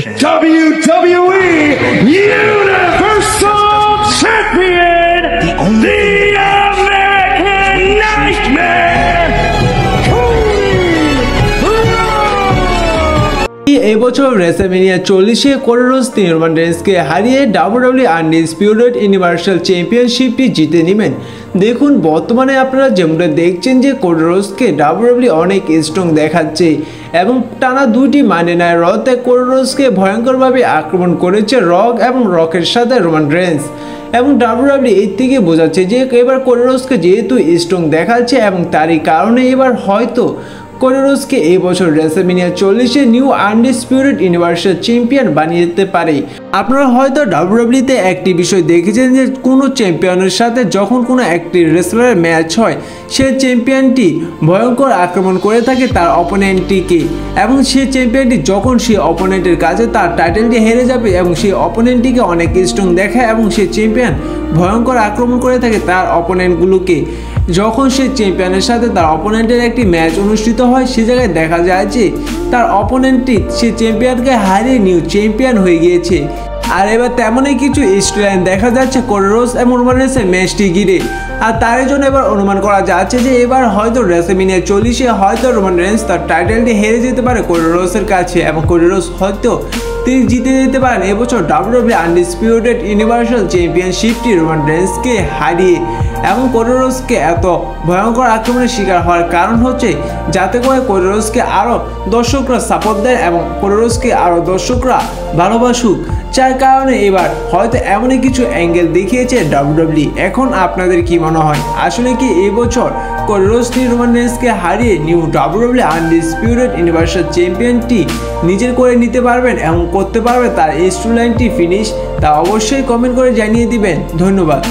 WWE Universal Champion, the American Nightmare, এবছর WrestleMania 40-এ Cody Rhodes Roman রেইন্সকে হারিয়ে WWE undisputed universal চ্যাম্পিয়নশিপটি জিতে নেবেন। দেখুন বর্তমানে আপনারা যেমনটা দেখছেন যে কোডি রোডসকে WWE অনেক স্ট্রং দেখাচ্ছে এবং টানা 2টি মানডে নাইট রতে কোডি রোডসকে ভয়ঙ্করভাবে আক্রমণ করেছে রক এবং রকের সাথে রোমান রেইন্স এবং WWE এর থেকে বোঝাচ্ছে যে এবার কোডি রোডসকে যেহেতু স্ট্রং দেখাচ্ছে এবং তারই কারণে এবার হয়তো কোডি রোডসকে এই বছর রেসলম্যানিয়া 40-এ নিউ আনডিসপিউটেড ইউনিভার্সাল চ্যাম্পিয়ন বানিয়ে দিতে পারে। আপনারা হয়তো WWE-তে একটি বিষয় দেখেছেন যে কোনো চ্যাম্পিয়নের সাথে যখন কোনো একটি রেসলারের ম্যাচ হয় সেই চ্যাম্পিয়নটি ভয়ঙ্কর আক্রমণ করে থাকে তার অপোনেন্টটিকে এবং সেই চ্যাম্পিয়নটি যখন সেই অপোনেন্টের কাছে তার টাইটেলটি হেরে যাবে এবং সেই অপোনেন্টটিকে অনেক স্ট্রং দেখায় এবং সেই চ্যাম্পিয়ন ভয়ঙ্কর আক্রমণ করে থাকে তার অপোনেন্টগুলোকে। যখন সে চ্যাম্পিয়নের সাথে তার অপোনেন্টের একটি ম্যাচ অনুষ্ঠিত হয় সে জায়গায় দেখা যায় যে তার অপোনেন্টটি সে চ্যাম্পিয়নকে হারিয়ে নিউ চ্যাম্পিয়ন হয়ে গিয়েছে। আর এবার তেমনই কিছু স্টোরিলাইন দেখা যাচ্ছে কোডি রোডস এবং রোমান রেইন্সের ম্যাচটি ঘিরে। আর তার জন্য এবার অনুমান করা যাচ্ছে যে এবার হয়তো রেসলম্যানিয়া 40-এ হয়তো রোমান রেইন্স তার টাইটেলটি হেরে যেতে পারে কোডি রোডসের কাছে এবং কোডি রোডস হয়তো তিনি জিতে যেতে পারেন এবছর WWE আনডিসপিউটেড ইউনিভার্সাল চ্যাম্পিয়নশিপটি রোমান রেইন্সকে হারিয়ে। এবং কোডি রোডসকে এত ভয়ঙ্কর আক্রমণের শিকার হওয়ার কারণ হচ্ছে যাতে করে কোডি রোডসকে আরও দর্শকরা সাপোর্ট দেয় এবং কোডি রোডসকে আরও দর্শকরা ভালোবাসুক, যার কারণে এবার হয়তো এমনই কিছু অ্যাঙ্গেল দেখিয়েছে WWE। এখন আপনাদের কি মনে হয় আসলে কি এবছর কোডি রোডস রোমান রেইন্সকে হারিয়ে নিউ WWE আনডিসপিউটেড ইউনিভার্সাল চ্যাম্পিয়নটি নিজের করে নিতে পারবেন এবং করতে পারবে তার এই স্টোরি লাইনটি ফিনিশ? তা অবশ্যই কমেন্ট করে জানিয়ে দিবেন। ধন্যবাদ।